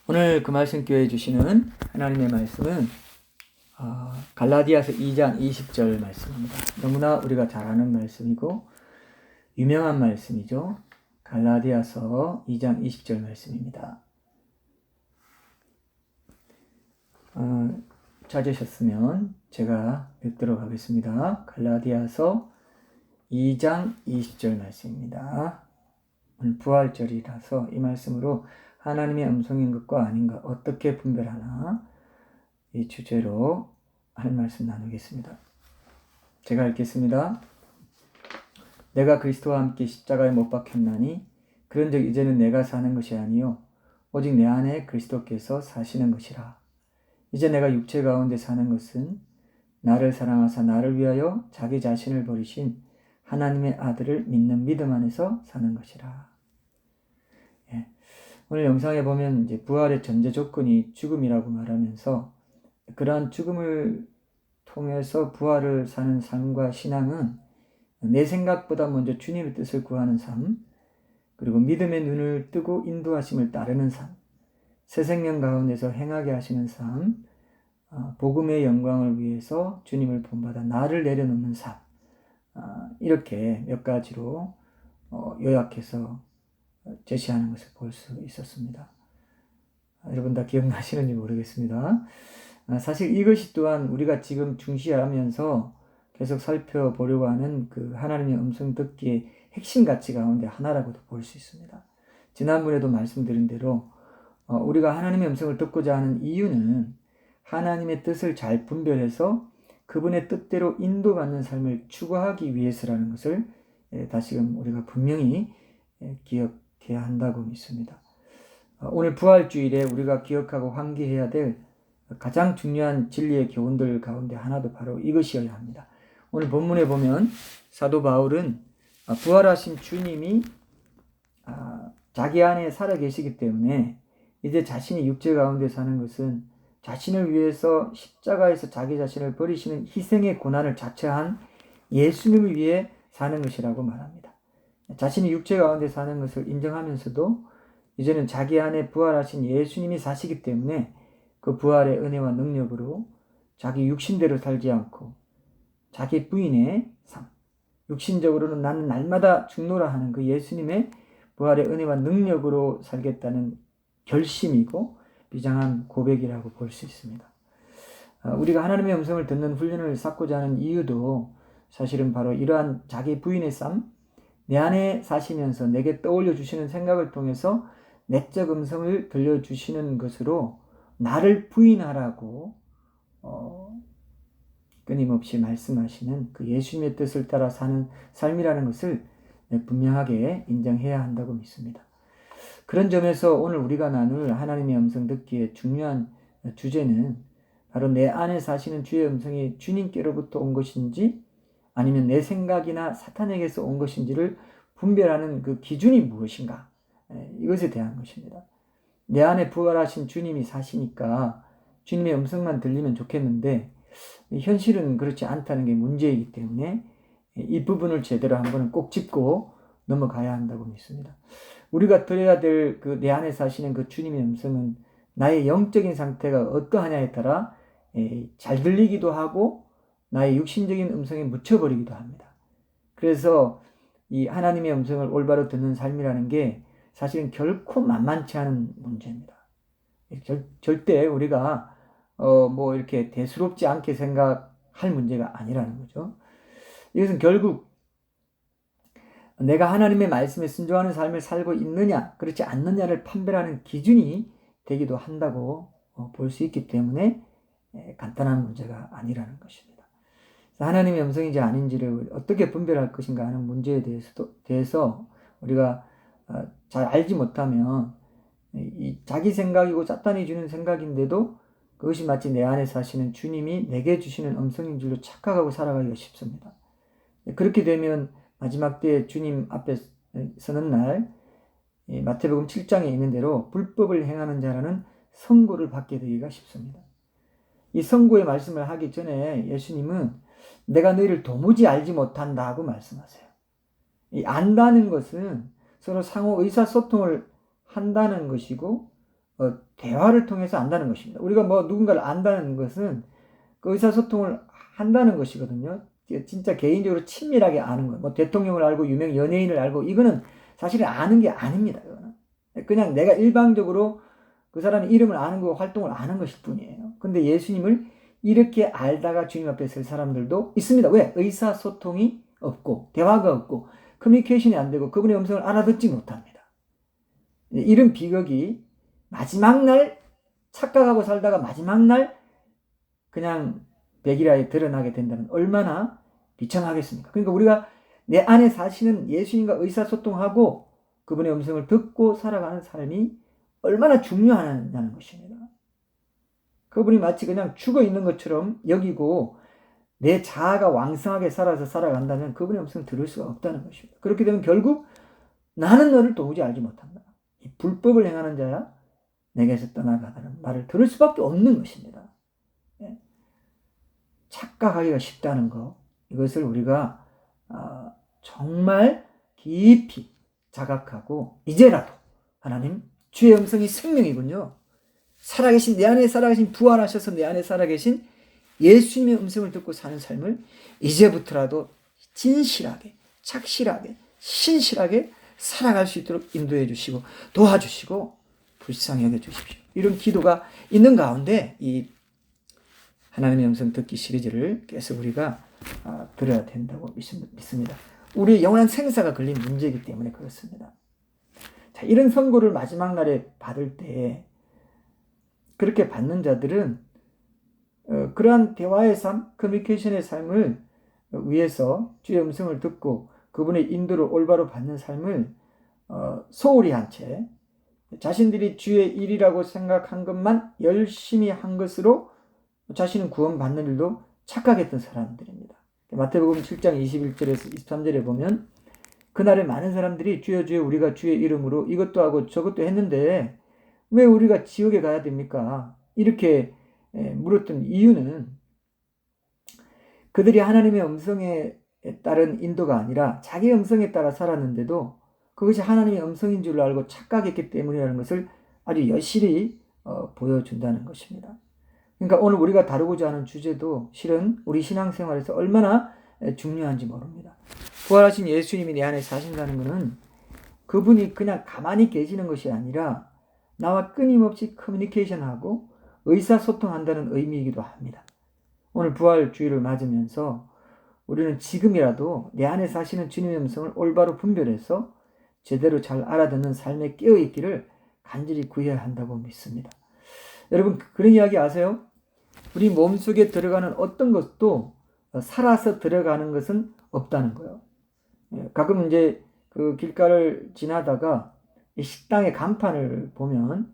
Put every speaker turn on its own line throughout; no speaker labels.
오늘 그 말씀 교회에 주시는 하나님의 말씀은 갈라디아서 2장 20절 말씀입니다. 너무나 우리가 잘 아는 말씀이고 유명한 말씀이죠. 갈라디아서 2장 20절 말씀입니다. 찾으셨으면 제가 읽도록 하겠습니다. 갈라디아서 2장 20절 말씀입니다. 오늘 부활절이라서 이 말씀으로 하나님의 음성인 것과 아닌 것 어떻게 분별하나 이 주제로 할 말씀 나누겠습니다. 제가 읽겠습니다. 내가 그리스도와 함께 십자가에 못 박혔나니 그런즉 이제는 내가 사는 것이 아니요 오직 내 안에 그리스도께서 사시는 것이라. 이제 내가 육체 가운데 사는 것은 나를 사랑하사 나를 위하여 자기 자신을 버리신 하나님의 아들을 믿는 믿음 안에서 사는 것이라. 오늘 영상에 보면 이제 부활의 전제 조건이 죽음이라고 말하면서 그러한 죽음을 통해서 부활을 사는 삶과 신앙은 내 생각보다 먼저 주님의 뜻을 구하는 삶, 그리고 믿음의 눈을 뜨고 인도하심을 따르는 삶, 새 생명 가운데서 행하게 하시는 삶, 복음의 영광을 위해서 주님을 본받아 나를 내려놓는 삶, 이렇게 몇 가지로 요약해서 제시하는 것을 볼 수 있었습니다. 여러분 다 기억나시는지 모르겠습니다. 사실 이것이 또한 우리가 지금 중시하면서 계속 살펴보려고 하는 그 하나님의 음성 듣기의 핵심 가치 가운데 하나라고도 볼 수 있습니다. 지난번에도 말씀드린 대로 우리가 하나님의 음성을 듣고자 하는 이유는 하나님의 뜻을 잘 분별해서 그분의 뜻대로 인도받는 삶을 추구하기 위해서라는 것을 다시금 우리가 분명히 기억해야 한다고 믿습니다. 오늘 부활주일에 우리가 기억하고 환기해야 될 가장 중요한 진리의 교훈들 가운데 하나도 바로 이것이어야 합니다. 오늘 본문에 보면 사도 바울은 부활하신 주님이 자기 안에 살아 계시기 때문에 이제 자신이 육체 가운데 사는 것은 자신을 위해서 십자가에서 자기 자신을 버리시는 희생의 고난을 자처한 예수님을 위해 사는 것이라고 말합니다. 자신이 육체 가운데 사는 것을 인정하면서도 이제는 자기 안에 부활하신 예수님이 사시기 때문에 그 부활의 은혜와 능력으로 자기 육신대로 살지 않고 자기 부인의 삶, 육신적으로는 나는 날마다 죽노라 하는 그 예수님의 부활의 은혜와 능력으로 살겠다는 결심이고 비장한 고백이라고 볼 수 있습니다. 우리가 하나님의 음성을 듣는 훈련을 쌓고자 하는 이유도 사실은 바로 이러한 자기 부인의 삶, 내 안에 사시면서 내게 떠올려 주시는 생각을 통해서 내적 음성을 들려주시는 것으로 나를 부인하라고 끊임없이 말씀하시는 그 예수님의 뜻을 따라 사는 삶이라는 것을 분명하게 인정해야 한다고 믿습니다. 그런 점에서 오늘 우리가 나눌 하나님의 음성 듣기의 중요한 주제는 바로 내 안에 사시는 주의 음성이 주님께로부터 온 것인지 아니면 내 생각이나 사탄에게서 온 것인지를 분별하는 그 기준이 무엇인가, 이것에 대한 것입니다. 내 안에 부활하신 주님이 사시니까 주님의 음성만 들리면 좋겠는데 현실은 그렇지 않다는 게 문제이기 때문에 이 부분을 제대로 한번 꼭 짚고 넘어가야 한다고 믿습니다. 우리가 들어야 될 그 내 안에 사시는 그 주님의 음성은 나의 영적인 상태가 어떠하냐에 따라 잘 들리기도 하고 나의 육신적인 음성에 묻혀버리기도 합니다. 그래서 이 하나님의 음성을 올바로 듣는 삶이라는 게 사실은 결코 만만치 않은 문제입니다. 절대 우리가 뭐 이렇게 대수롭지 않게 생각할 문제가 아니라는 거죠. 이것은 결국 내가 하나님의 말씀에 순종하는 삶을 살고 있느냐 그렇지 않느냐를 판별하는 기준이 되기도 한다고 볼 수 있기 때문에 간단한 문제가 아니라는 것입니다. 하나님의 음성인지 아닌지를 어떻게 분별할 것인가 하는 문제에 대해서 우리가 잘 알지 못하면 이 자기 생각이고 사탄이 주는 생각인데도 그것이 마치 내 안에 사시는 주님이 내게 주시는 음성인 줄로 착각하고 살아가기가 쉽습니다. 그렇게 되면 마지막 때에 주님 앞에 서는 날 마태복음 7장에 있는 대로 불법을 행하는 자라는 선고를 받게 되기가 쉽습니다. 이 선고의 말씀을 하기 전에 예수님은 내가 너희를 도무지 알지 못한다고 말씀하세요. 이 안다는 것은 서로 상호 의사소통을 한다는 것이고 대화를 통해서 안다는 것입니다. 우리가 뭐 누군가를 안다는 것은 그 의사소통을 한다는 것이거든요. 진짜 개인적으로 친밀하게 아는 거예요. 뭐 대통령을 알고 유명 연예인을 알고 이거는 사실은 아는 게 아닙니다. 이거는. 그냥 내가 일방적으로 그 사람의 이름을 아는 거 활동을 아는 것일 뿐이에요. 근데 예수님을 이렇게 알다가 주님 앞에 설 사람들도 있습니다. 왜? 의사소통이 없고 대화가 없고 커뮤니케이션이 안 되고 그분의 음성을 알아듣지 못합니다. 이런 비극이 마지막 날 착각하고 살다가 마지막 날 그냥 백일하에 드러나게 된다면 얼마나 비참하겠습니까? 그러니까 우리가 내 안에 사시는 예수님과 의사소통하고 그분의 음성을 듣고 살아가는 삶이 얼마나 중요하냐는 것입니다. 그분이 마치 그냥 죽어 있는 것처럼 여기고 내 자아가 왕성하게 살아서 살아간다면 그분의 음성을 들을 수가 없다는 것입니다. 그렇게 되면 결국 나는 너를 도무지 알지 못한다. 이 불법을 행하는 자야 내게서 떠나가다는 말을 들을 수밖에 없는 것입니다. 착각하기가 쉽다는 거, 이것을 우리가 정말 깊이 자각하고 이제라도 하나님 주의 음성이 생명이군요. 살아계신 내 안에 살아계신 부활하셔서 내 안에 살아계신 예수님의 음성을 듣고 사는 삶을 이제부터라도 진실하게 착실하게 신실하게 살아갈 수 있도록 인도해 주시고 도와주시고 불쌍히 여겨 주십시오. 이런 기도가 있는 가운데 이 하나님의 음성 듣기 시리즈를 계속 우리가 들어야 된다고 믿습니다. 우리의 영원한 생사가 걸린 문제이기 때문에 그렇습니다. 자, 이런 선고를 마지막 날에 받을 때 그렇게 받는 자들은 그러한 대화의 삶, 커뮤니케이션의 삶을 위해서 주의 음성을 듣고 그분의 인도를 올바로 받는 삶을 소홀히 한 채 자신들이 주의 일이라고 생각한 것만 열심히 한 것으로 자신은 구원받는 일도 착각했던 사람들입니다. 마태복음 7장 21절에서 23절에 보면 그날에 많은 사람들이 주여 주여 우리가 주의 이름으로 이것도 하고 저것도 했는데 왜 우리가 지옥에 가야 됩니까? 이렇게 물었던 이유는 그들이 하나님의 음성에 따른 인도가 아니라 자기 음성에 따라 살았는데도 그것이 하나님의 음성인 줄 알고 착각했기 때문이라는 것을 아주 여실히 보여준다는 것입니다. 그러니까 오늘 우리가 다루고자 하는 주제도 실은 우리 신앙생활에서 얼마나 중요한지 모릅니다. 부활하신 예수님이 내 안에 사신다는 것은 그분이 그냥 가만히 계시는 것이 아니라 나와 끊임없이 커뮤니케이션하고 의사소통한다는 의미이기도 합니다. 오늘 부활주의를 맞으면서 우리는 지금이라도 내 안에 사시는 주님의 음성을 올바로 분별해서 제대로 잘 알아듣는 삶에 깨어있기를 간절히 구해야 한다고 믿습니다. 여러분 그런 이야기 아세요? 우리 몸속에 들어가는 어떤 것도 살아서 들어가는 것은 없다는 거예요. 가끔 이제 그 길가를 지나다가 식당의 간판을 보면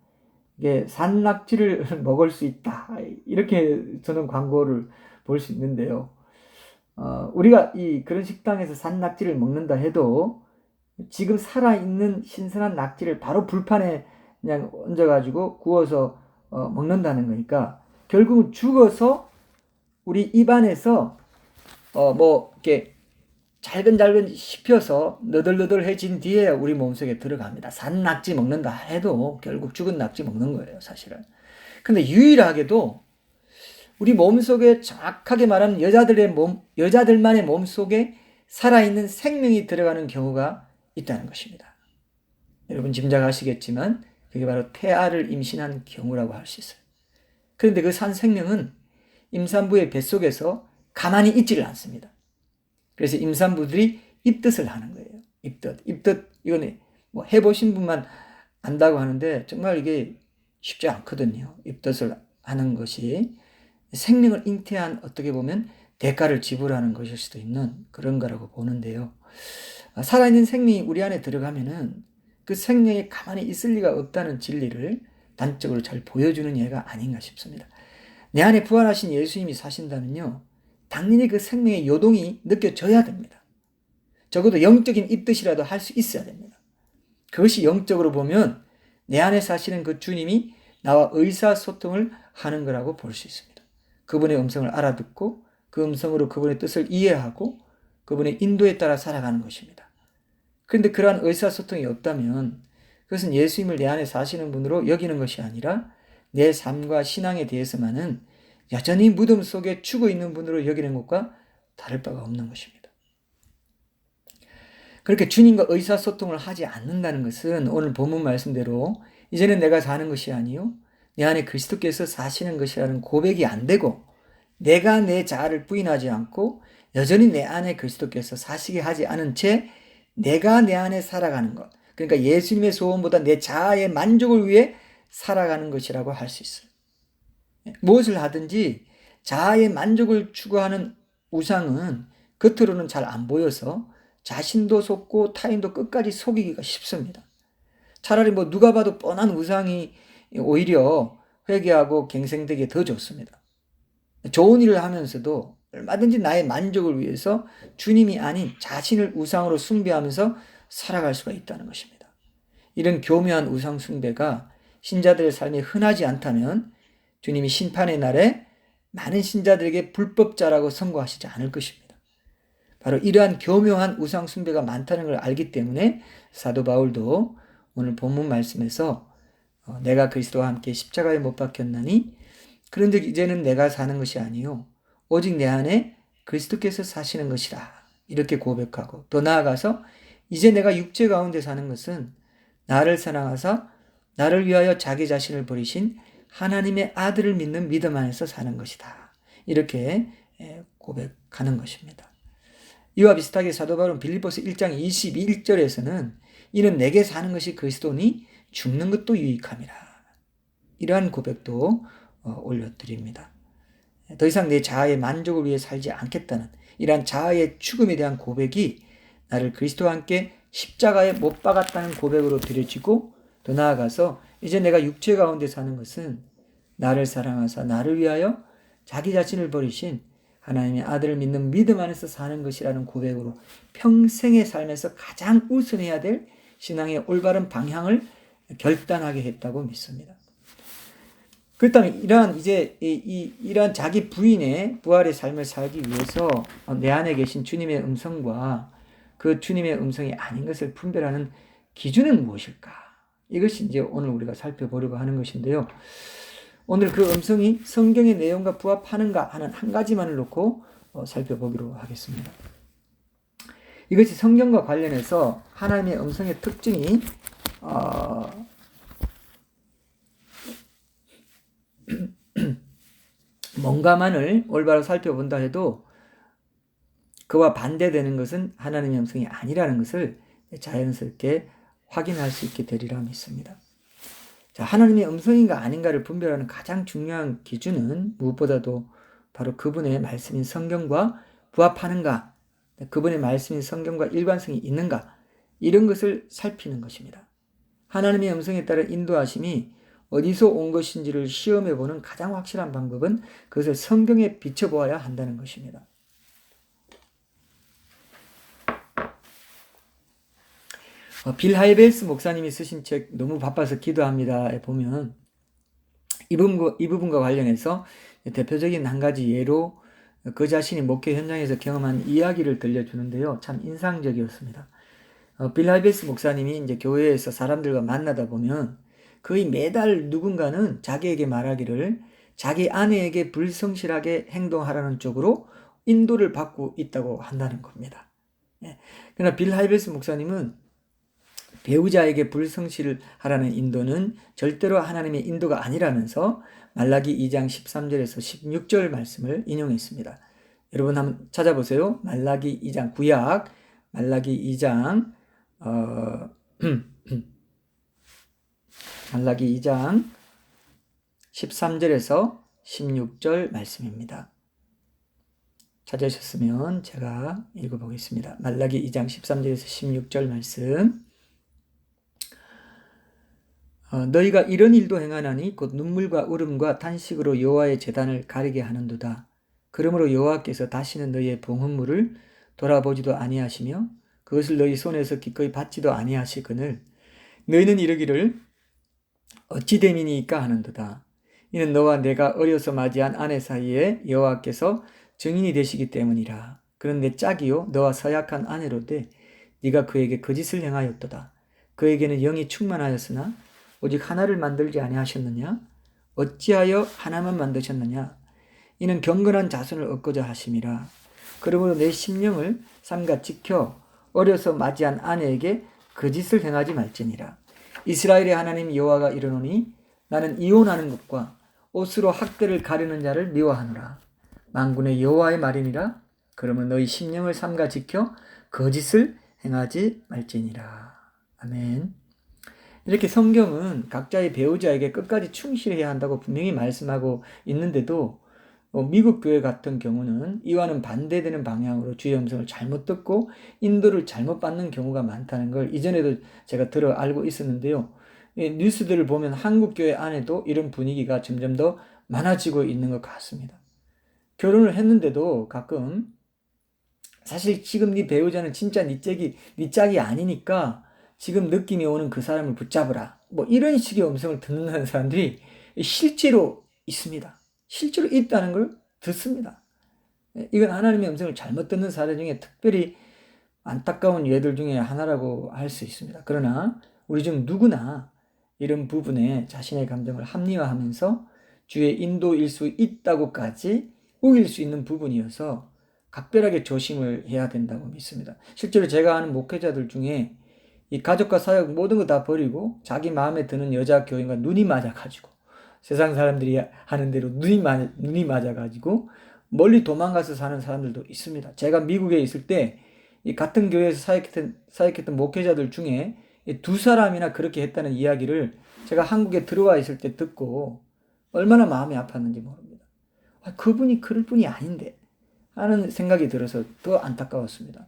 이게 산낙지를 먹을 수 있다 이렇게 저는 광고를 볼 수 있는데요. 우리가 그런 식당에서 산낙지를 먹는다 해도 지금 살아있는 신선한 낙지를 바로 불판에 그냥 얹어가지고 구워서 먹는다는 거니까 결국은 죽어서 우리 입안에서 뭐 이렇게 잘근잘근 씹혀서 너덜너덜해진 뒤에 우리 몸속에 들어갑니다. 산 낙지 먹는다 해도 결국 죽은 낙지 먹는 거예요, 사실은. 근데 유일하게도 우리 몸속에 정확하게 말하면 여자들만의 몸속에 살아있는 생명이 들어가는 경우가 있다는 것입니다. 여러분 짐작하시겠지만 그게 바로 태아를 임신한 경우라고 할 수 있어요. 그런데 그 산 생명은 임산부의 뱃속에서 가만히 있지를 않습니다. 그래서 임산부들이 입덧을 하는 거예요. 입덧 이거는 뭐 해보신 분만 안다고 하는데 정말 이게 쉽지 않거든요. 입덧을 하는 것이 생명을 잉태한 어떻게 보면 대가를 지불하는 것일 수도 있는 그런 거라고 보는데요. 살아있는 생명이 우리 안에 들어가면은 그 생명이 가만히 있을 리가 없다는 진리를 단적으로 잘 보여주는 예가 아닌가 싶습니다. 내 안에 부활하신 예수님이 사신다면요, 당연히 그 생명의 요동이 느껴져야 됩니다. 적어도 영적인 입덧이라도 할 수 있어야 됩니다. 그것이 영적으로 보면 내 안에 사시는 그 주님이 나와 의사소통을 하는 거라고 볼 수 있습니다. 그분의 음성을 알아듣고 그 음성으로 그분의 뜻을 이해하고 그분의 인도에 따라 살아가는 것입니다. 그런데 그러한 의사소통이 없다면 그것은 예수님을 내 안에 사시는 분으로 여기는 것이 아니라 내 삶과 신앙에 대해서만은 여전히 무덤 속에 죽어 있는 분으로 여기는 것과 다를 바가 없는 것입니다. 그렇게 주님과 의사소통을 하지 않는다는 것은 오늘 본문 말씀대로 이제는 내가 사는 것이 아니요 내 안에 그리스도께서 사시는 것이라는 고백이 안 되고, 내가 내 자아를 부인하지 않고 여전히 내 안에 그리스도께서 사시게 하지 않은 채 내가 내 안에 살아가는 것, 그러니까 예수님의 소원보다 내 자아의 만족을 위해 살아가는 것이라고 할 수 있어요. 무엇을 하든지 자아의 만족을 추구하는 우상은 겉으로는 잘 안 보여서 자신도 속고 타인도 끝까지 속이기가 쉽습니다. 차라리 누가 봐도 뻔한 우상이 오히려 회개하고 갱생되기 더 좋습니다. 좋은 일을 하면서도 얼마든지 나의 만족을 위해서 주님이 아닌 자신을 우상으로 숭배하면서 살아갈 수가 있다는 것입니다. 이런 교묘한 우상 숭배가 신자들의 삶에 흔하지 않다면 주님이 심판의 날에 많은 신자들에게 불법자라고 선고하시지 않을 것입니다. 바로 이러한 교묘한 우상 숭배가 많다는 걸 알기 때문에 사도 바울도 오늘 본문 말씀에서 내가 그리스도와 함께 십자가에 못 박혔나니 그런즉 이제는 내가 사는 것이 아니요 오직 내 안에 그리스도께서 사시는 것이라 이렇게 고백하고, 더 나아가서 이제 내가 육체 가운데 사는 것은 나를 사랑하사 나를 위하여 자기 자신을 버리신 하나님의 아들을 믿는 믿음 안에서 사는 것이다, 이렇게 고백하는 것입니다. 이와 비슷하게 사도 바울은 빌립보서 1장 21절에서는 이는 내게 사는 것이 그리스도니 죽는 것도 유익함이라, 이러한 고백도 올려드립니다. 더 이상 내 자아의 만족을 위해 살지 않겠다는 이러한 자아의 죽음에 대한 고백이 나를 그리스도와 함께 십자가에 못 박았다는 고백으로 드려지고, 더 나아가서 이제 내가 육체 가운데 사는 것은 나를 사랑하사 나를 위하여 자기 자신을 버리신 하나님의 아들을 믿는 믿음 안에서 사는 것이라는 고백으로 평생의 삶에서 가장 우선해야 될 신앙의 올바른 방향을 결단하게 했다고 믿습니다. 그렇다면 이러한 자기 부인의 부활의 삶을 살기 위해서 내 안에 계신 주님의 음성과 그 주님의 음성이 아닌 것을 분별하는 기준은 무엇일까? 이것이 이제 오늘 우리가 살펴보려고 하는 것인데요. 오늘 그 음성이 성경의 내용과 부합하는가 하는 한 가지만을 놓고 살펴보기로 하겠습니다. 이것이 성경과 관련해서 하나님의 음성의 특징이 뭔가만을 올바로 살펴본다 해도 그와 반대되는 것은 하나님의 음성이 아니라는 것을 자연스럽게 확인할 수 있게 되리라 믿습니다. 자, 하나님의 음성인가 아닌가를 분별하는 가장 중요한 기준은 무엇보다도 바로 그분의 말씀인 성경과 부합하는가, 그분의 말씀인 성경과 일관성이 있는가, 이런 것을 살피는 것입니다. 하나님의 음성에 따른 인도하심이 어디서 온 것인지를 시험해보는 가장 확실한 방법은 그것을 성경에 비춰보아야 한다는 것입니다. 빌 하이벨스 목사님이 쓰신 책 너무 바빠서 기도합니다에 보면 이 부분과 관련해서 대표적인 한 가지 예로 그 자신이 목회 현장에서 경험한 이야기를 들려주는데요. 참 인상적이었습니다. 빌 하이벨스 목사님이 이제 교회에서 사람들과 만나다 보면 거의 매달 누군가는 자기에게 말하기를 자기 아내에게 불성실하게 행동하라는 쪽으로 인도를 받고 있다고 한다는 겁니다. 그러나 빌 하이벨스 목사님은 배우자에게 불성실하라는 인도는 절대로 하나님의 인도가 아니라면서 말라기 2장 13절에서 16절 말씀을 인용했습니다. 여러분 한번 찾아보세요. 말라기 2장 구약 말라기 2장 말라기 2장 13절에서 16절 말씀입니다. 찾으셨으면 제가 읽어보겠습니다. 말라기 2장 13절에서 16절 말씀. 너희가 이런 일도 행하나니 곧 눈물과 울음과 탄식으로 여호와의 제단을 가리게 하는도다. 그러므로 여호와께서 다시는 너희의 봉헌물을 돌아보지도 아니하시며 그것을 너희 손에서 기꺼이 받지도 아니하시거늘 너희는 이르기를 어찌 됨이니까 하는도다. 이는 너와 내가 어려서 맞이한 아내 사이에 여호와께서 증인이 되시기 때문이라. 그는 내 짝이요 너와 서약한 아내로되 네가 그에게 거짓을 행하였도다. 그에게는 영이 충만하였으나 오직 하나를 만들지 아니하셨느냐? 어찌하여 하나만 만드셨느냐? 이는 경건한 자손을 얻고자 하심이라. 그러므로 내 심령을 삼가 지켜 어려서 맞이한 아내에게 거짓을 행하지 말지니라. 이스라엘의 하나님 여호와가 이르노니 나는 이혼하는 것과 옷으로 학대를 가르는 자를 미워하노라. 만군의 여호와의 말이니라. 그러면 너희 심령을 삼가 지켜 거짓을 행하지 말지니라. 아멘. 이렇게 성경은 각자의 배우자에게 끝까지 충실해야 한다고 분명히 말씀하고 있는데도 미국 교회 같은 경우는 이와는 반대되는 방향으로 주의 음성을 잘못 듣고 인도를 잘못 받는 경우가 많다는 걸 이전에도 제가 들어 알고 있었는데요. 뉴스들을 보면 한국 교회 안에도 이런 분위기가 점점 더 많아지고 있는 것 같습니다. 결혼을 했는데도 가끔 사실 지금 네 배우자는 진짜 네 짝이 아니니까 지금 느낌이 오는 그 사람을 붙잡으라. 뭐 이런 식의 음성을 듣는 사람들이 실제로 있습니다. 실제로 있다는 걸 듣습니다. 이건 하나님의 음성을 잘못 듣는 사례 중에 특별히 안타까운 예들 중에 하나라고 할 수 있습니다. 그러나 우리 중 누구나 이런 부분에 자신의 감정을 합리화하면서 주의 인도일 수 있다고까지 우길 수 있는 부분이어서 각별하게 조심을 해야 된다고 믿습니다. 실제로 제가 아는 목회자들 중에 이 가족과 사역 모든 거 다 버리고 자기 마음에 드는 여자 교인과 눈이 맞아가지고 세상 사람들이 하는 대로 눈이 맞아가지고 멀리 도망가서 사는 사람들도 있습니다. 제가 미국에 있을 때 이 같은 교회에서 사역했던 목회자들 중에 두 사람이나 그렇게 했다는 이야기를 제가 한국에 들어와 있을 때 듣고 얼마나 마음이 아팠는지 모릅니다. 그분이 그럴 분이 아닌데 하는 생각이 들어서 더 안타까웠습니다.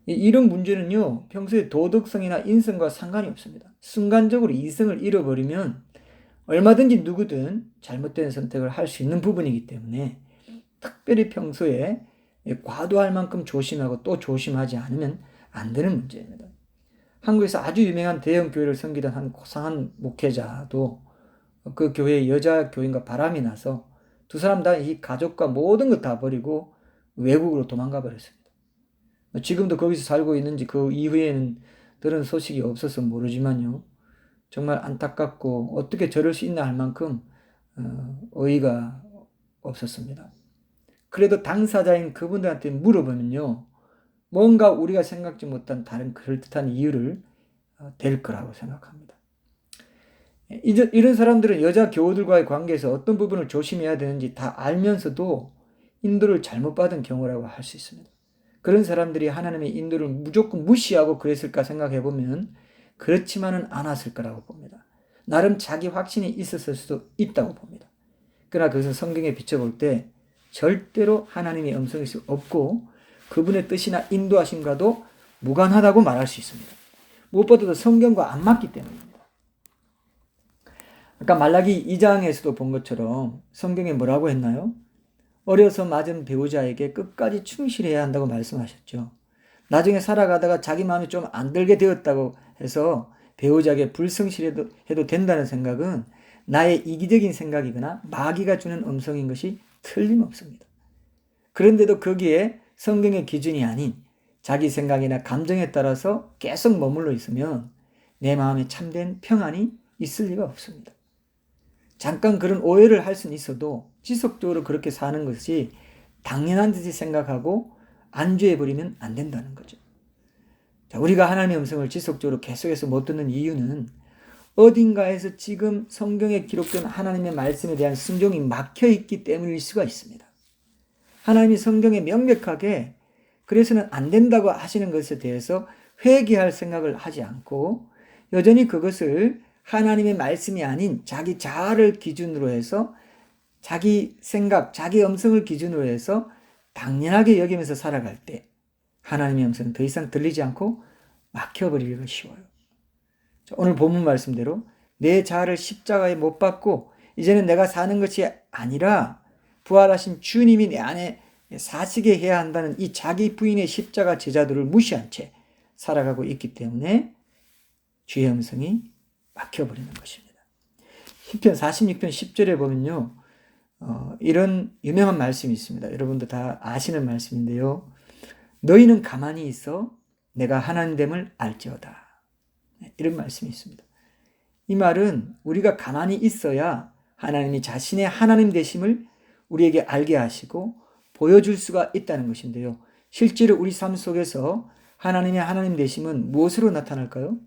이런 문제는요, 평소에 도덕성이나 인성과 상관이 없습니다. 순간적으로 이성을 잃어버리면 얼마든지 누구든 잘못된 선택을 할 수 있는 부분이기 때문에 특별히 평소에 과도할 만큼 조심하고 또 조심하지 않으면 안 되는 문제입니다. 한국에서 아주 유명한 대형 교회를 섬기던 한 고상한 목회자도 그 교회의 여자 교인과 바람이 나서 두 사람 다 이 가족과 모든 것 다 버리고 외국으로 도망가 버렸습니다. 지금도 거기서 살고 있는지 그 이후에는 들은 소식이 없어서 모르지만요. 정말 안타깝고 어떻게 저럴 수 있나 할 만큼 어이가 없었습니다. 그래도 당사자인 그분들한테 물어보면요. 뭔가 우리가 생각지 못한 다른 그럴듯한 이유를 댈 거라고 생각합니다. 이런 사람들은 여자 교우들과의 관계에서 어떤 부분을 조심해야 되는지 다 알면서도 인도를 잘못 받은 경우라고 할 수 있습니다. 그런 사람들이 하나님의 인도를 무조건 무시하고 그랬을까 생각해 보면 그렇지만은 않았을 거라고 봅니다. 나름 자기 확신이 있었을 수도 있다고 봅니다. 그러나 그것은 성경에 비춰볼 때 절대로 하나님의 음성일 수 없고 그분의 뜻이나 인도하심과도 무관하다고 말할 수 있습니다. 무엇보다도 성경과 안 맞기 때문입니다. 아까 말라기 2장에서도 본 것처럼 성경에 뭐라고 했나요? 어려서 맞은 배우자에게 끝까지 충실해야 한다고 말씀하셨죠. 나중에 살아가다가 자기 마음이 좀 안 들게 되었다고 해서 배우자에게 불성실해도 된다는 생각은 나의 이기적인 생각이거나 마귀가 주는 음성인 것이 틀림없습니다. 그런데도 거기에 성경의 기준이 아닌 자기 생각이나 감정에 따라서 계속 머물러 있으면 내 마음에 참된 평안이 있을 리가 없습니다. 잠깐 그런 오해를 할 수는 있어도 지속적으로 그렇게 사는 것이 당연한 듯이 생각하고 안주해버리면 안 된다는 거죠. 자, 우리가 하나님의 음성을 지속적으로 계속해서 못 듣는 이유는 어딘가에서 지금 성경에 기록된 하나님의 말씀에 대한 순종이 막혀있기 때문일 수가 있습니다. 하나님이 성경에 명백하게 그래서는 안 된다고 하시는 것에 대해서 회개할 생각을 하지 않고 여전히 그것을 하나님의 말씀이 아닌 자기 자아를 기준으로 해서 자기 생각, 자기 음성을 기준으로 해서 당연하게 여기면서 살아갈 때 하나님의 음성은 더 이상 들리지 않고 막혀버리기가 쉬워요. 오늘 본문 말씀대로 내 자아를 십자가에 못 박고 이제는 내가 사는 것이 아니라 부활하신 주님이 내 안에 사시게 해야 한다는 이 자기 부인의 십자가 제자들을 무시한 채 살아가고 있기 때문에 주의 음성이 막혀버리는 것입니다. 시편 46편 10절에 보면요. 이런 유명한 말씀이 있습니다. 여러분도 다 아시는 말씀인데요. 너희는 가만히 있어 내가 하나님됨을 알지어다. 이런 말씀이 있습니다. 이 말은 우리가 가만히 있어야 하나님이 자신의 하나님 되심을 우리에게 알게 하시고 보여줄 수가 있다는 것인데요. 실제로 우리 삶 속에서 하나님의 하나님 되심은 무엇으로 나타날까요?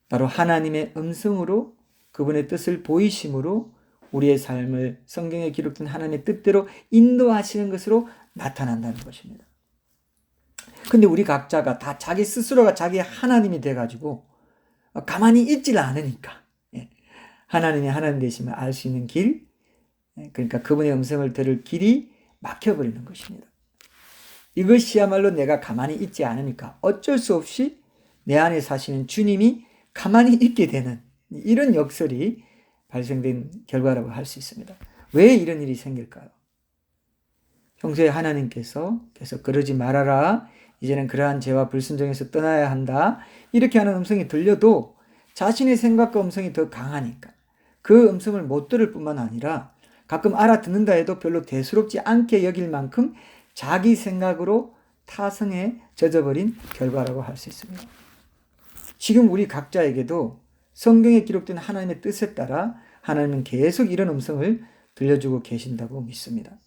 바로 하나님의 음성으로, 그분의 뜻을 보이심으로 우리의 삶을 성경에 기록된 하나님의 뜻대로 인도하시는 것으로 나타난다는 것입니다. 근데 우리 각자가 다 자기 스스로가 자기의 하나님이 돼가지고 가만히 있질 않으니까 하나님이 하나님 되심을 알 수 있는 길, 그러니까 그분의 음성을 들을 길이 막혀버리는 것입니다. 이것이야말로 내가 가만히 있지 않으니까 어쩔 수 없이 내 안에 사시는 주님이 가만히 있게 되는 이런 역설이 발생된 결과라고 할 수 있습니다. 왜 이런 일이 생길까요? 평소에 하나님께서 계속 그러지 말아라, 이제는 그러한 죄와 불순종에서 떠나야 한다, 이렇게 하는 음성이 들려도 자신의 생각과 음성이 더 강하니까 그 음성을 못 들을 뿐만 아니라 가끔 알아듣는다 해도 별로 대수롭지 않게 여길 만큼 자기 생각으로 타성에 젖어버린 결과라고 할 수 있습니다. 지금 우리 각자에게도 성경에 기록된 하나님의 뜻에 따라 하나님은 계속 이런 음성을 들려주고 계신다고 믿습니다.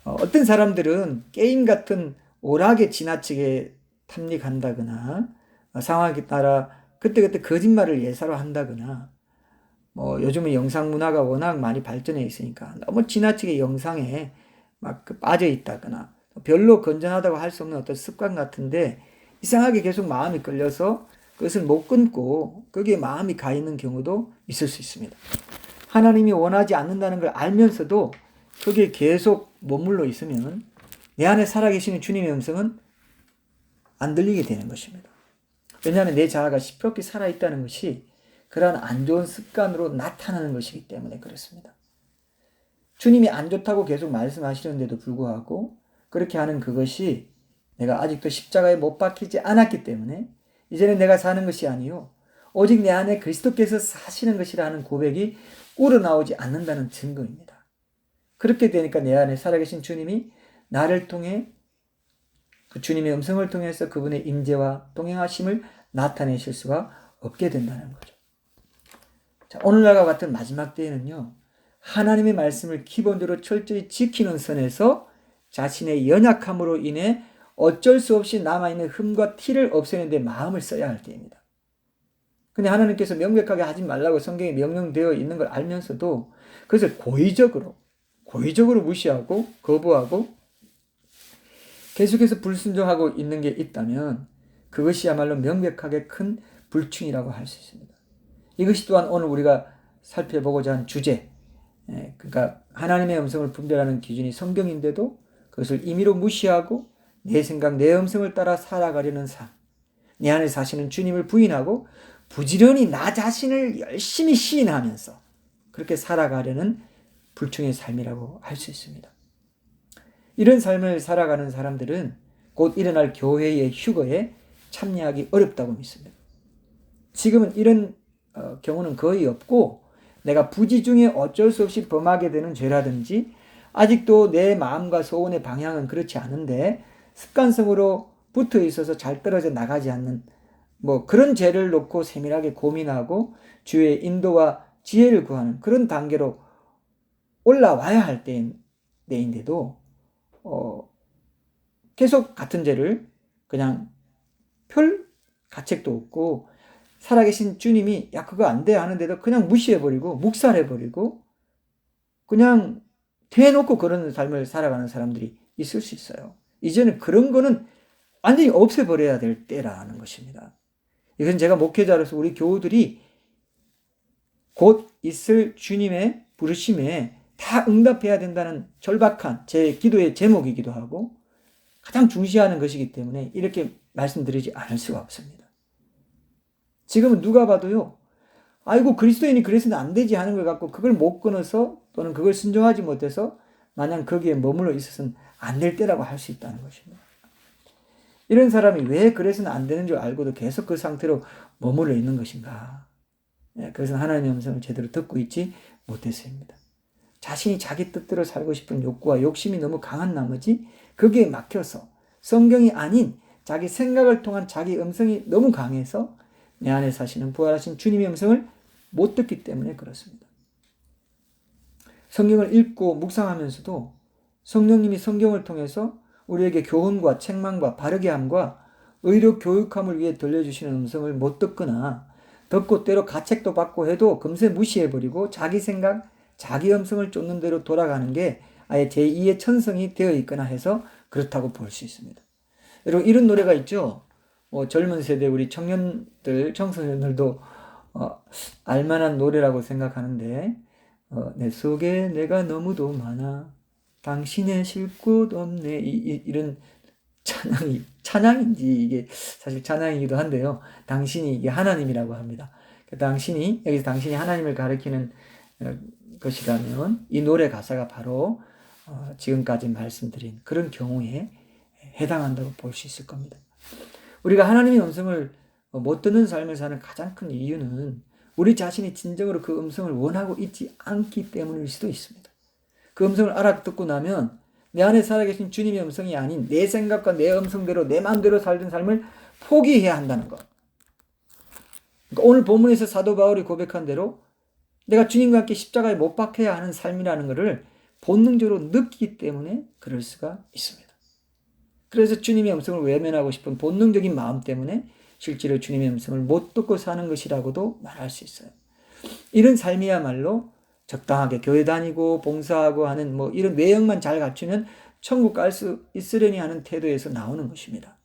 어떤 사람들은 게임 같은 오락에 지나치게 탐닉한다거나 상황에 따라 그때그때 거짓말을 예사로 한다거나 요즘은 영상 문화가 워낙 많이 발전해 있으니까 너무 지나치게 영상에 막 빠져 있다거나 별로 건전하다고 할 수 없는 어떤 습관 같은데 이상하게 계속 마음이 끌려서 그것을 못 끊고 거기에 마음이 가 있는 경우도 있을 수 있습니다. 하나님이 원하지 않는다는 걸 알면서도 거기에 계속 머물러 있으면 내 안에 살아계시는 주님의 음성은 안 들리게 되는 것입니다. 왜냐하면 내 자아가 시퍼렇게 살아있다는 것이 그러한 안 좋은 습관으로 나타나는 것이기 때문에 그렇습니다. 주님이 안 좋다고 계속 말씀하시는데도 불구하고 그렇게 하는 그것이 내가 아직도 십자가에 못 박히지 않았기 때문에 이제는 내가 사는 것이 아니요 오직 내 안에 그리스도께서 사시는 것이라는 고백이 우러나오지 않는다는 증거입니다. 그렇게 되니까 내 안에 살아계신 주님이 나를 통해 그 주님의 음성을 통해서 그분의 임재와 동행하심을 나타내실 수가 없게 된다는 거죠. 자, 오늘날과 같은 마지막 때에는요, 하나님의 말씀을 기본적으로 철저히 지키는 선에서 자신의 연약함으로 인해 어쩔 수 없이 남아있는 흠과 티를 없애는 데 마음을 써야 할 때입니다. 근데 하나님께서 명백하게 하지 말라고 성경에 명령되어 있는 걸 알면서도 그것을 고의적으로 무시하고 거부하고 계속해서 불순종하고 있는 게 있다면 그것이야말로 명백하게 큰 불충이라고 할 수 있습니다. 이것이 또한 오늘 우리가 살펴보고자 한 주제, 그러니까 하나님의 음성을 분별하는 기준이 성경인데도 그것을 임의로 무시하고 내 생각, 내 음성을 따라 살아가려는 삶, 내 안에 사시는 주님을 부인하고 부지런히 나 자신을 열심히 시인하면서 그렇게 살아가려는 불충의 삶이라고 할 수 있습니다. 이런 삶을 살아가는 사람들은 곧 일어날 교회의 휴거에 참여하기 어렵다고 믿습니다. 지금은 이런 경우는 거의 없고 내가 부지 중에 어쩔 수 없이 범하게 되는 죄라든지 아직도 내 마음과 소원의 방향은 그렇지 않은데 습관성으로 붙어 있어서 잘 떨어져 나가지 않는 그런 죄를 놓고 세밀하게 고민하고 주의 인도와 지혜를 구하는 그런 단계로 올라와야 할 때인데도 계속 같은 죄를 그냥 별 가책도 없고 살아계신 주님이 야 그거 안 돼 하는데도 그냥 무시해버리고 묵살해버리고 그냥 대놓고 그런 삶을 살아가는 사람들이 있을 수 있어요. 이제는 그런 거는 완전히 없애버려야 될 때라는 것입니다. 이건 제가 목회자로서 우리 교우들이 곧 있을 주님의 부르심에 다 응답해야 된다는 절박한 제 기도의 제목이기도 하고 가장 중시하는 것이기 때문에 이렇게 말씀드리지 않을 수가 없습니다. 지금은 누가 봐도요, 아이고 그리스도인이 그래서는 안 되지 하는 걸 갖고 그걸 못 끊어서 또는 그걸 순종하지 못해서 마냥 거기에 머물러 있어서는 안 될 때라고 할 수 있다는 것입니다. 이런 사람이 왜 그래서는 안 되는 줄 알고도 계속 그 상태로 머물러 있는 것인가? 그것은 하나님의 음성을 제대로 듣고 있지 못해서입니다. 자신이 자기 뜻대로 살고 싶은 욕구와 욕심이 너무 강한 나머지 거기에 막혀서 성경이 아닌 자기 생각을 통한 자기 음성이 너무 강해서 내 안에 사시는 부활하신 주님의 음성을 못 듣기 때문에 그렇습니다. 성경을 읽고 묵상하면서도 성령님이 성경을 통해서 우리에게 교훈과 책망과 바르게 함과 의로 교육함을 위해 들려주시는 음성을 못 듣거나 듣고 때로 가책도 받고 해도 금세 무시해버리고 자기 생각, 자기 음성을 쫓는 대로 돌아가는 게 아예 제2의 천성이 되어 있거나 해서 그렇다고 볼 수 있습니다. 여러분 이런 노래가 있죠. 젊은 세대 우리 청년들, 청소년들도 알만한 노래라고 생각하는데 내 속에 내가 너무도 많아 당신의 쉴 곳 없네 이런 찬양인지 이게 사실 찬양이기도 한데요. 당신이 이게 하나님이라고 합니다. 당신이 여기서 당신이 하나님을 가리키는 것이라면 이 노래 가사가 바로 지금까지 말씀드린 그런 경우에 해당한다고 볼 수 있을 겁니다. 우리가 하나님의 음성을 못 듣는 삶을 사는 가장 큰 이유는 우리 자신이 진정으로 그 음성을 원하고 있지 않기 때문일 수도 있습니다. 그 음성을 알아듣고 나면 내 안에 살아계신 주님의 음성이 아닌 내 생각과 내 음성대로 내 마음대로 살던 삶을 포기해야 한다는 것. 그러니까 오늘 본문에서 사도 바울이 고백한 대로 내가 주님과 함께 십자가에 못 박혀야 하는 삶이라는 것을 본능적으로 느끼기 때문에 그럴 수가 있습니다. 그래서 주님의 음성을 외면하고 싶은 본능적인 마음 때문에 실제로 주님의 음성을 못 듣고 사는 것이라고도 말할 수 있어요. 이런 삶이야말로 적당하게 교회 다니고 봉사하고 하는 이런 외형만 잘 갖추면 천국 갈 수 있으려니 하는 태도에서 나오는 것입니다.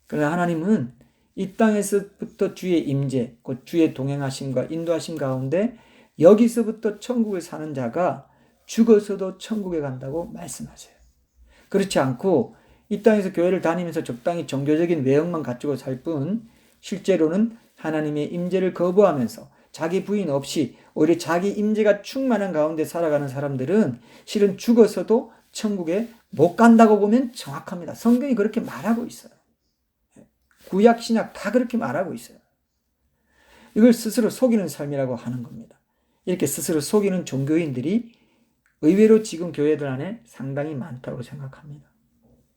그러나 하나님은 이 땅에서부터 주의 임재, 곧 주의 동행하심과 인도하심 가운데 여기서부터 천국을 사는 자가 죽어서도 천국에 간다고 말씀하세요. 그렇지 않고 이 땅에서 교회를 다니면서 적당히 종교적인 외형만 갖추고 살 뿐 실제로는 하나님의 임재를 거부하면서 자기 부인 없이 오히려 자기 임재가 충만한 가운데 살아가는 사람들은 실은 죽어서도 천국에 못 간다고 보면 정확합니다. 성경이 그렇게 말하고 있어요. 구약 신약 다 그렇게 말하고 있어요. 이걸 스스로 속이는 삶이라고 하는 겁니다. 이렇게 스스로 속이는 종교인들이 의외로 지금 교회들 안에 상당히 많다고 생각합니다.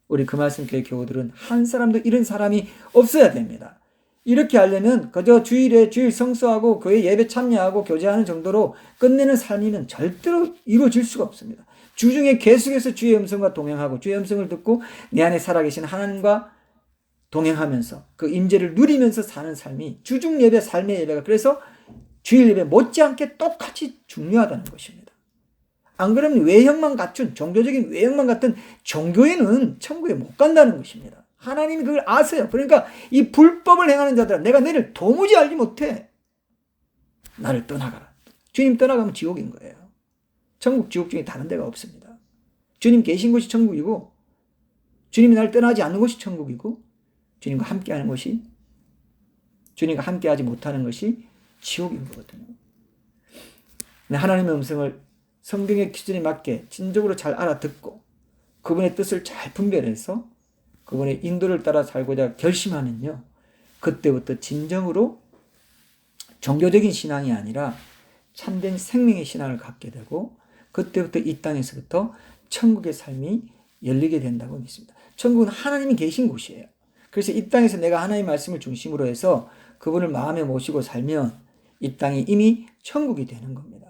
우리 금화성교회 교우들은 한 사람도 이런 사람이 없어야 됩니다. 이렇게 하려면 그저 주일에 주일 성수하고 교회 예배 참여하고 교제하는 정도로 끝내는 삶이면 절대로 이루어질 수가 없습니다. 주중에 계속해서 주의 음성과 동행하고 주의 음성을 듣고 내 안에 살아계신 하나님과 동행하면서 그 임재를 누리면서 사는 삶이 주중 예배, 삶의 예배가 그래서 주일 예배 못지않게 똑같이 중요하다는 것입니다. 안 그러면 외형만 갖춘 종교적인 외형만 같은 종교인은 천국에 못 간다는 것입니다. 하나님이 그걸 아세요. 그러니까 이 불법을 행하는 자들아 내가 너를 도무지 알지 못해. 나를 떠나가라. 주님 떠나가면 지옥인 거예요. 천국 지옥 중에 다른 데가 없습니다. 주님 계신 곳이 천국이고 주님이 나를 떠나지 않는 곳이 천국이고 주님과 함께하는 것이 주님과 함께하지 못하는 것이 지옥인 거거든요. 하나님의 음성을 성경의 기준에 맞게 진정으로 잘 알아듣고 그분의 뜻을 잘 분별해서 그분의 인도를 따라 살고자 결심하면요. 그때부터 진정으로 종교적인 신앙이 아니라 참된 생명의 신앙을 갖게 되고 그때부터 이 땅에서부터 천국의 삶이 열리게 된다고 믿습니다. 천국은 하나님이 계신 곳이에요. 그래서 이 땅에서 내가 하나님의 말씀을 중심으로 해서 그분을 마음에 모시고 살면 이 땅이 이미 천국이 되는 겁니다.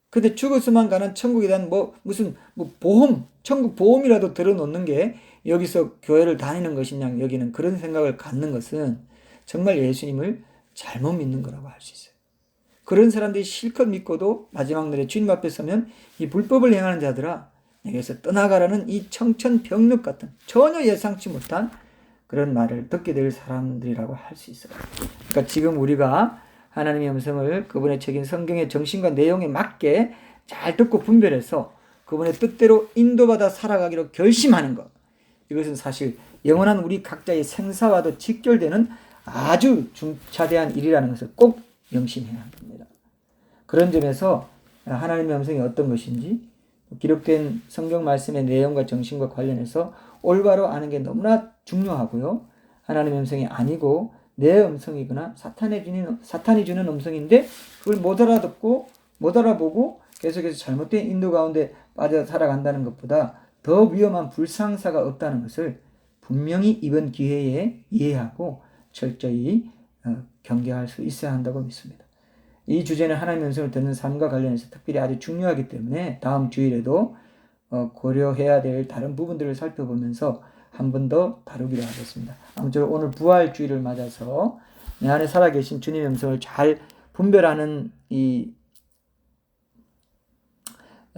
근데 죽어서만 가는 천국에 대한 무슨 보험, 천국 보험이라도 들어놓는 게 여기서 교회를 다니는 것이냐 여기는 그런 생각을 갖는 것은 정말 예수님을 잘못 믿는 거라고 할 수 있어요. 그런 사람들이 실컷 믿고도 마지막 날에 주님 앞에 서면 이 불법을 행하는 자들아 내게서 떠나가라는 이 청천벽력 같은 전혀 예상치 못한 그런 말을 듣게 될 사람들이라고 할 수 있어요. 그러니까 지금 우리가 하나님의 음성을 그분의 책인 성경의 정신과 내용에 맞게 잘 듣고 분별해서 그분의 뜻대로 인도받아 살아가기로 결심하는 것. 이것은 사실 영원한 우리 각자의 생사와도 직결되는 아주 중차대한 일이라는 것을 꼭 명심해야 합니다. 그런 점에서 하나님의 음성이 어떤 것인지 기록된 성경 말씀의 내용과 정신과 관련해서 올바로 아는 게 너무나 중요하고요. 하나님의 음성이 아니고 내 음성이거나 사탄이 주는 음성인데 그걸 못 알아듣고 못 알아보고 계속해서 잘못된 인도 가운데 빠져 살아간다는 것보다 더 위험한 불상사가 없다는 것을 분명히 이번 기회에 이해하고 철저히 경계할 수 있어야 한다고 믿습니다. 이 주제는 하나님의 음성을 듣는 삶과 관련해서 특별히 아주 중요하기 때문에 다음 주일에도 고려해야 될 다른 부분들을 살펴보면서 한 번 더 다루기로 하겠습니다. 아무쪼록 오늘 부활주의를 맞아서 내 안에 살아계신 주님의 음성을 잘 분별하는 이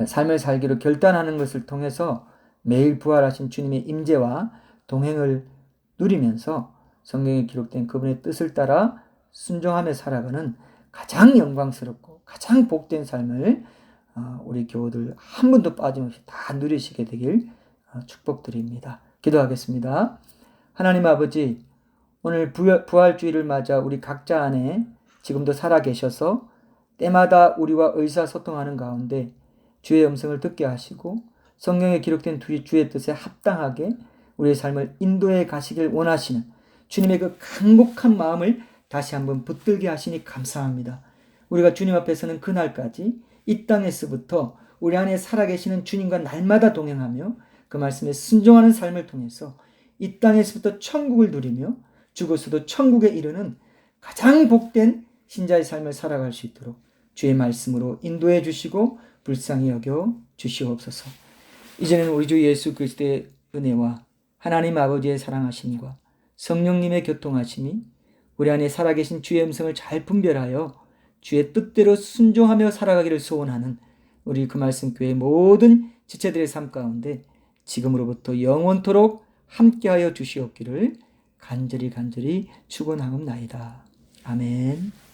삶을 살기로 결단하는 것을 통해서 매일 부활하신 주님의 임재와 동행을 누리면서 성경에 기록된 그분의 뜻을 따라 순종하며 살아가는 가장 영광스럽고 가장 복된 삶을 우리 교우들 한 분도 빠짐없이 다 누리시게 되길 축복드립니다. 기도하겠습니다. 하나님 아버지, 오늘 부활주의를 맞아 우리 각자 안에 지금도 살아계셔서 때마다 우리와 의사소통하는 가운데 주의 음성을 듣게 하시고 성경에 기록된 주의 뜻에 합당하게 우리의 삶을 인도해 가시길 원하시는 주님의 그 간곡한 마음을 다시 한번 붙들게 하시니 감사합니다. 우리가 주님 앞에 서는 그날까지 이 땅에서부터 우리 안에 살아계시는 주님과 날마다 동행하며 그 말씀에 순종하는 삶을 통해서 이 땅에서부터 천국을 누리며 죽어서도 천국에 이르는 가장 복된 신자의 삶을 살아갈 수 있도록 주의 말씀으로 인도해 주시고 불쌍히 여겨 주시옵소서. 이제는 우리 주 예수 그리스도의 은혜와 하나님 아버지의 사랑하심과 성령님의 교통하심이 우리 안에 살아계신 주의 음성을 잘 분별하여 주의 뜻대로 순종하며 살아가기를 소원하는 우리 그 말씀 교회 모든 지체들의 삶 가운데 지금으로부터 영원토록 함께하여 주시옵기를 간절히 축원하옵나이다. 아멘.